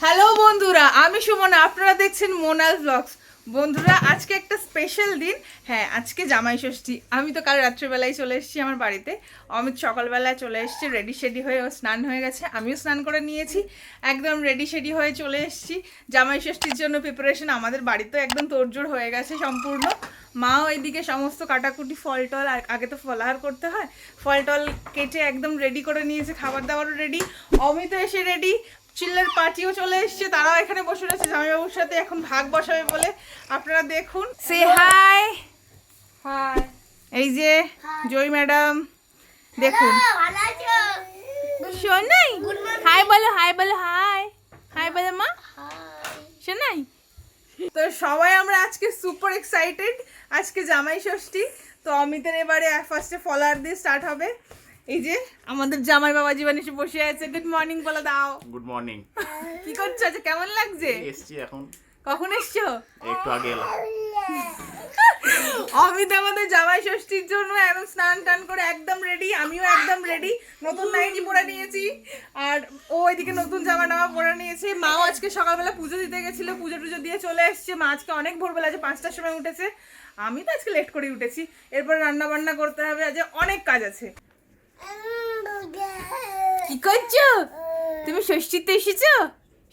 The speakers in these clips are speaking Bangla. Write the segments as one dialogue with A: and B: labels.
A: হ্যালো বন্ধুরা, আমি সুমনা, আপনারা দেখছেন মোনাল ব্লগস। বন্ধুরা, আজকে একটা স্পেশাল দিন। হ্যাঁ, আজকে জামাই ষষ্ঠী। আমি তো কাল রাত্রেবেলায় চলে এসেছি আমার বাড়িতে। অমিত সকালবেলায় চলে এসেছে, রেডি শেডি হয়ে, ও স্নান হয়ে গেছে, আমিও স্নান করে নিয়েছি, একদম রেডি শেডি হয়ে চলে এসেছি। জামাই ষষ্ঠীর জন্য প্রিপারেশন আমাদের বাড়িতে একদম তোড়জোড় হয়ে গেছে সম্পূর্ণ। মাও এদিকে সমস্ত কাটাকুটি ফল টল, আগে তো ফলাহার করতে হয়, ফল টল কেটে একদম রেডি করে নিয়েছে, খাবার দাবারও রেডি, অমিতও এসে রেডি, চিল্লার পার্টিও চলে এসছে, তারাও এখানে বসে রয়েছে জামাইবাবুর সাথে, এখন ভাগ বসাবে বলে। আপনারা দেখুন, সে হাই হাই, এই যে জয় ম্যাডাম, দেখুন শোনাই, হাই বলো, হাই বলো, হাই হাই বলো মা, শোনাই। তো সবাই আমরা আজকে সুপার এক্সাইটেড, আজকে জামাই ষষ্ঠী। তো অমিতের এবারে ফার্স্টে ফলার দিয়ে স্টার্ট হবে। এই যে আমাদের জামাই বাবা জীবন এসে বসে আছে। গুড মর্নিং বলে দাও।
B: Good morning.
A: কি করছো? আজ কেমন লাগছে?
B: এসছি এখন।
A: কখন এসছো?
B: একটু আগে এলাম।
A: অমিত আমাদের জামাই ষষ্ঠীর জন্য একদম স্নান টান করে একদম রেডি, আমিও একদম রেডি, নতুন নাইটি পরে নিয়েছি, আর ও এদিকে নতুন জামা টামা পরে নিয়েছে। মাও আজকে সকালবেলা পুজো দিতে গেছিল, পুজো টুজো দিয়ে চলে এসছে। মা আজকে অনেক ভোরবেলা, আছে 5টার সময় উঠেছে, আমি তো আজকে লেট করে উঠেছি। এরপর রান্না বান্না করতে হবে, আজ অনেক কাজ আছে। কি করছো তুমি? ষষ্ঠীতে এসেছো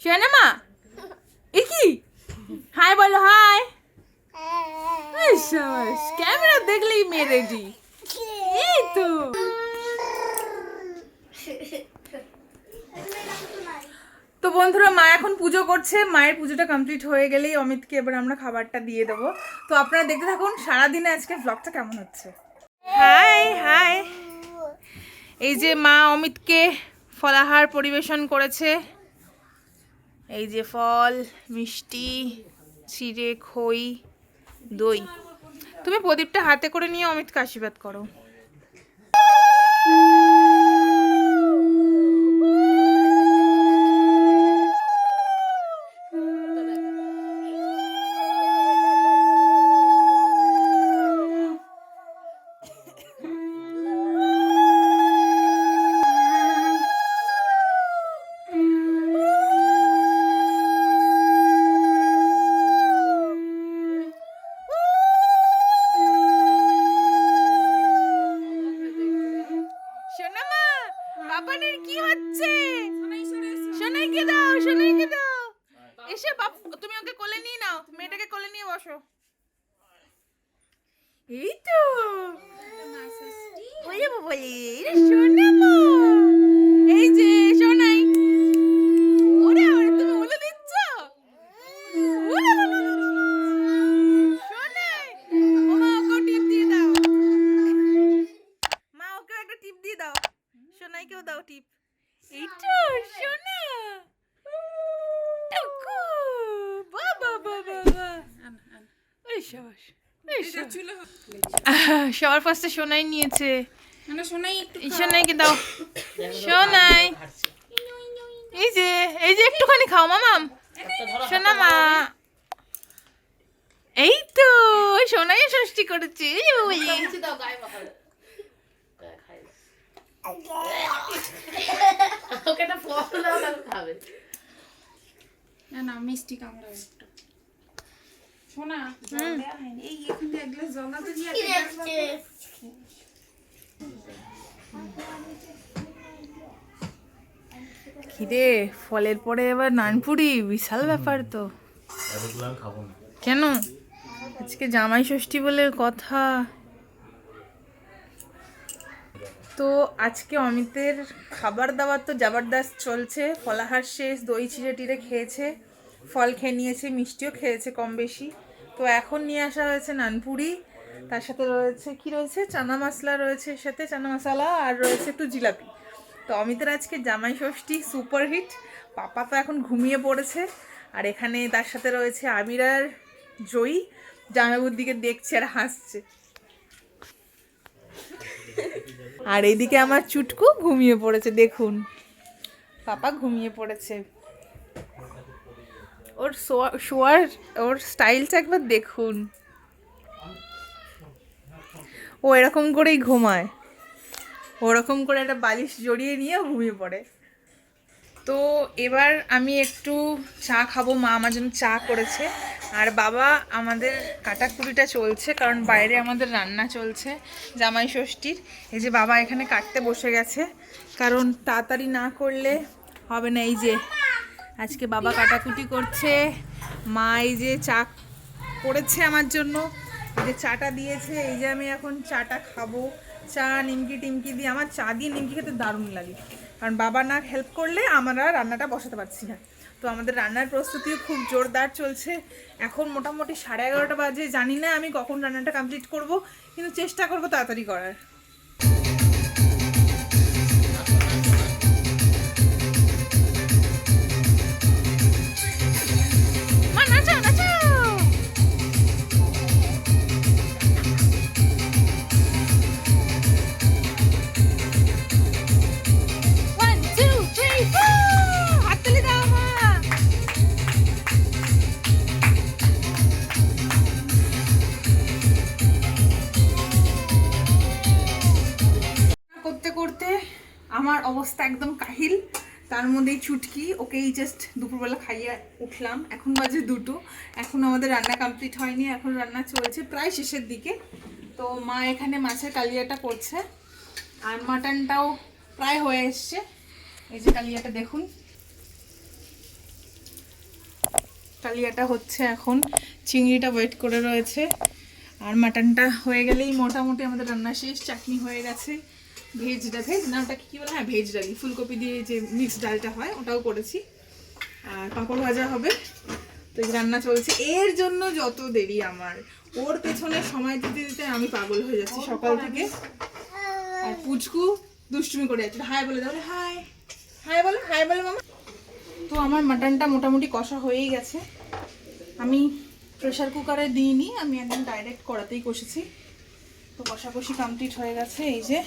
A: শোনা মা? এ কি? হাই বলো, হাই। ক্যামেরা দেখলেই মেয়ে রেডি। এই তো তো বন্ধুরা, মা এখন পুজো করছে, মায়ের পুজোটা কমপ্লিট হয়ে গেলেই অমিতকে এবার আমরা খাবারটা দিয়ে দেবো। তো আপনারা দেখতে থাকুন সারাদিনে আজকে ব্লগটা কেমন হচ্ছে। হাই হাই, এই যে মা অমিতকে ফলাহার পরিবেশন করেছে। এই যে ফল, মিষ্টি, চিড়ে, খই, দই। তুমি প্রদীপটা হাতে করে নিয়ে অমিতকে আশীর্বাদ করো। বাবানের কি হচ্ছে? সোনাইকে দাও, সোনাইকে দাও। এসে বাপ, তুমি ওকে কোলে নিয়ে নাও, মেয়েটাকে কোলে নিয়ে বসো। এই তো বলে বলে, সোনা মা, এই যে সোনাই। ওরে ওরে, তুমি বলে দিচ্ছ। সোনাই, মা ওকে টিপ দিয়ে দাও, মা ওকে একটা টিপ দিয়ে দাও, সোনাইকেও দাও টিপ। এই তো সোনা, টুকু, বাবা বাবা বাবা, ওই শাবাশ, সবার ফার্স্টে সোনাই নিয়েছে। সোনাইকে দাও, সোনাই, এই যে এই যে একটুখানি খাও মামাম, সোনা মা। এই তো সোনাই ষষ্ঠী করেছে, এই যে বলি।
C: না মিষ্টি কামড়া একটু শোনা, জল দেয়া হয়নি। এই এখান থেকে এক গ্লাস জল দাও তো দিয়া।
A: খিদে, ফলের পরে এবার নানপুরি, বিশাল ব্যাপার তো। কেন? আজকে জামাই ষষ্ঠী বলে কথা। তো আজকে অমিতের খাবার দাবার তো জবরদস্ত চলছে, ফলাহার শেষ, দই চিড়ে টিড়ে খেয়েছে, ফল খেয়ে নিয়েছে, মিষ্টিও খেয়েছে কম বেশি। তো এখন নিয়ে আসা হয়েছে নানপুরি, তার সাথে রয়েছে কি রয়েছে, চানা মশলা রয়েছে, সাথে চানা মশলা, আর রয়েছে একটু জিলাপি। তো অমিতের আজকে জামাই ষষ্ঠী সুপার হিট। পাপা তো এখন ঘুমিয়ে পড়েছে, আর এখানে তার সাথে রয়েছে আবির আর জয়ী, জামাইবাবুর দিকে দেখছে আর হাসছে। আর এইদিকে আমার চুটকু ঘুমিয়ে পড়েছে, দেখুন পাপা ঘুমিয়ে পড়েছে। ওর শোয়ার ওর স্টাইলটা একবার দেখুন, ও এরকম করেই ঘুমায়, ওরকম করে একটা বালিশ জড়িয়ে নিয়ে ঘুমিয়ে পড়ে। তো এবার আমি একটু চা খাবো, মা আমার জন্য চা করেছে। আর বাবা আমাদের কাটাকুটিটা চলছে, কারণ বাইরে আমাদের রান্না চলছে জামাই ষষ্ঠীর। এই যে বাবা এখানে কাটতে বসে গেছে, কারণ তাড়াতাড়ি না করলে হবে না। এই যে আজকে বাবা কাটাকুটি করছে, মা এই যে চা করেছে আমার জন্য, এই যে চাটা দিয়েছে। এই যে আমি এখন চাটা খাবো, চা নিমকি টিমকি দিয়ে। আমার চা দিয়ে নিমকি খেতে দারুণ লাগে, কারণ বাবা না হেল্প করলে আমরা রান্নাটা বসাতে পারছি না। তো আমাদের রান্নার প্রস্তুতিও খুব জোরদার চলছে। এখন মোটামুটি 11:30 বাজে। জানি না আমি কখন রান্নাটা কমপ্লিট করব, কিন্তু চেষ্টা করব তাড়াতাড়ি করার। মা নাচাও নাচাও। 1 2 3 4 হাততালি দাও মা। করতে করতে আমার অবস্থা একদম কাহিল। তার মধ্যেই ছুটকি, ওকেই জাস্ট দুপুরবেলা খাইয়ে উঠলাম। এখন বাজে 2টো, এখন আমাদের রান্না কমপ্লিট হয়নি, এখন রান্না চলছে প্রায় শেষের দিকে। তো মা এখানে মাছের কালিয়াটা করছে, আর মাটনটাও প্রায় হয়ে এসছে। এই যে কালিয়াটা দেখুন, কালিয়াটা হচ্ছে এখন, চিংড়িটা ওয়েট করে রয়েছে। আর মাটনটা হয়ে গেলেই মোটামুটি আমাদের রান্না শেষ। চাটনি হয়ে গেছে, ভেজ না ওটাকে কী বলে, হ্যাঁ ভেজ ডালি, ফুলকপি দিয়ে যে মিক্সড ডালটা হয় ওটাও করেছি। আর পাঁপড় ভাজা হবে। তো এই রান্না চলছে। এর জন্য যত দেরি আমার, ওর পেছনে সময় দিতে দিতে আমি পাগল হয়ে যাচ্ছি সকাল থেকে। আর পুচকু দুষ্টুমি করে যাচ্ছে। হাই বলে দাও, হাই হাই বলো, হাই বলো মামা। তো আমার মাটনটা মোটামুটি কষা হয়েই গেছে। আমি প্রেশার কুকারে দিইনি, আমি একদম ডাইরেক্ট কড়াতেই কষেছি। তো কষাকষি কমপ্লিট হয়ে গেছে। এই যে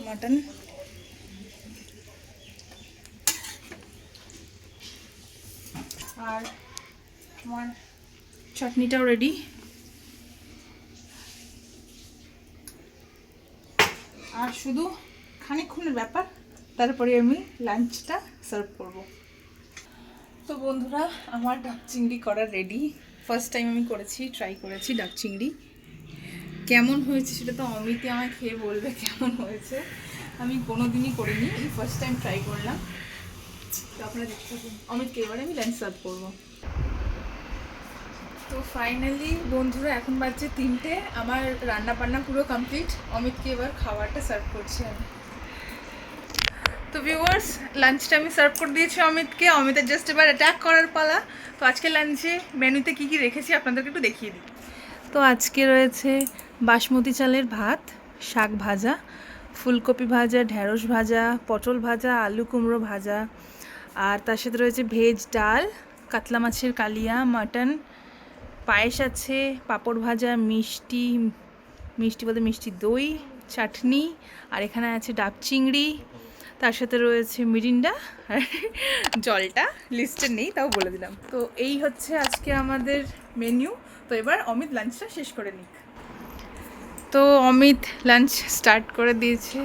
A: মাটন, আর আমার চাটনিটাও রেডি। আর শুধু খানিকক্ষণের ব্যাপার, তারপরে আমি লাঞ্চটা সার্ভ করব। তো বন্ধুরা, আমার ডাক চিংড়ি করা রেডি। ফার্স্ট টাইম আমি ট্রাই করেছি ডাক চিংড়ি। কেমন হয়েছে সেটা তো অমিতই আমায় খেয়ে বলবে কেমন হয়েছে। আমি কোনোদিনই করিনি, এই ফার্স্ট টাইম ট্রাই করলাম। তো আপনারা দেখতে থাকুন। অমিতকে এবারে আমি লাঞ্চ সার্ভ করবো। তো ফাইনালি বন্ধুরা, এখন বাজছে 3টে, আমার রান্না বান্না পুরো কমপ্লিট। অমিতকে এবার খাবারটা সার্ভ করছি আমি। তো ভিউয়ার্স, লাঞ্চটা আমি সার্ভ করে দিয়েছি অমিতকে। অমিতের জাস্ট এবার অ্যাটাক করার পালা। তো আজকে লাঞ্চে মেনুতে কী কী রেখেছি আপনাদেরকে একটু দেখিয়ে দিই। তো আজকে রয়েছে বাসমতি চালের ভাত, শাক ভাজা, ফুলকপি ভাজা, ঢ্যাঁড়স ভাজা, পটল ভাজা, আলু কুমড়ো ভাজা, আর তার সাথে রয়েছে ভেজ ডাল, কাতলা মাছের কালিয়া, মাটন, পায়েস আছে, পাঁপড় ভাজা, মিষ্টি বলতে মিষ্টি দই, চাটনি, আর এখানে আছে ডাব চিংড়ি, তার সাথে রয়েছে মিরিন্ডা, আর জলটা লিস্টে নেই তাও বলে দিলাম। তো এই হচ্ছে আজকে আমাদের মেনু। তো এবার অমিত লাঞ্চটা শেষ করে নিক। তো অমিত লাঞ্চ স্টার্ট করে দিয়েছে।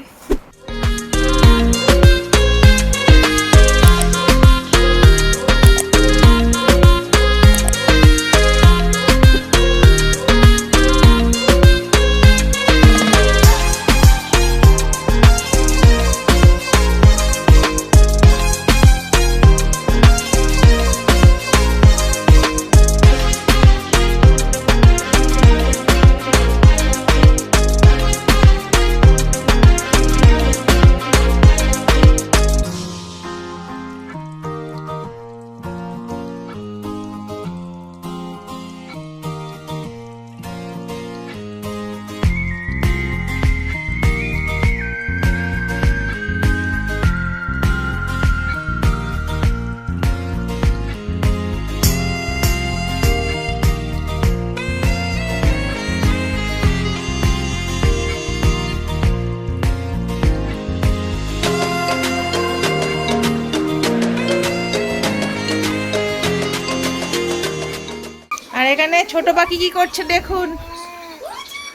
A: আর এখানে ছোট পাখি কি করছে দেখুন।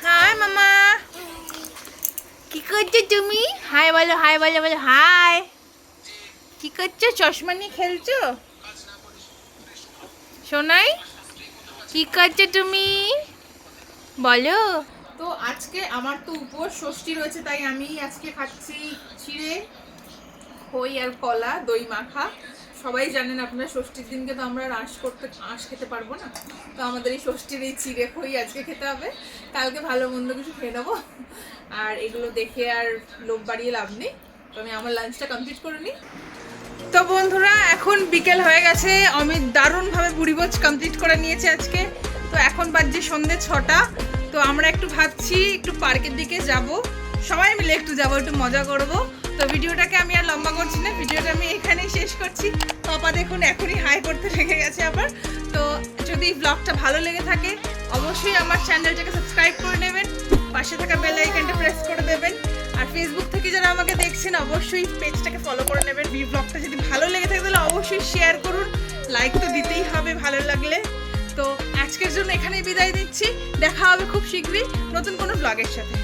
A: হাই মামা, কি করছো তুমি? হাই বলো, হাই বলো, বলো হাই। কি করছো? চশমা নিয়ে খেলছো? সোনাই কি করছো তুমি বলো? তো আজকে আমার তো উপর ষষ্ঠী রয়েছে, তাই আমি আজকে খাচ্ছি চিড়ে, খই আর কলা, দই মাখা। সবাই জানেন আপনারা ষষ্ঠীর দিনকে তো আমরা আঁশ খেতে পারবো না, তো আমাদের এই ষষ্ঠীর এই চিড়ে খই আজকে খেতে হবে। কালকে ভালো মন্দ কিছু খেয়ে নেবো, আর এগুলো দেখে আর লোভ বাড়িয়ে লাভ নেই। তো আমি আমার লাঞ্চটা কমপ্লিট করে নিই। তো বন্ধুরা এখন বিকেল হয়ে গেছে, অমিত দারুণভাবে বুড়িভোজ কমপ্লিট করে নিয়েছে আজকে। তো এখন বাজছে সন্ধ্যে 6টা। তো আমরা একটু ভাবছি একটু পার্কের দিকে যাব, সবাই মিলে একটু যাব, একটু মজা করব। তো ভিডিওটাকে আমি আর লম্বা করছি না, ভিডিওটা আমি এখানেই শেষ করছি। পাপা দেখুন এখনই হাই করতে লেগে গেছে আবার। তো যদি ব্লগটা ভালো লেগে থাকে অবশ্যই আমার চ্যানেলটাকে সাবস্ক্রাইব করে নেবেন, পাশে থাকা বেল আইকনটা প্রেস করে দেবেন। আর ফেসবুক থেকে যারা আমাকে দেখছেন অবশ্যই পেজটাকে ফলো করে নেবেন। ব্লগটা যদি ভালো লেগে থাকে তাহলে অবশ্যই শেয়ার করুন, লাইক তো দিতেই হবে ভালো লাগলে। তো আজকের জন্য এখানেই বিদায় দিচ্ছি, দেখা হবে খুব শীঘ্রই নতুন কোনো ব্লগের সাথে।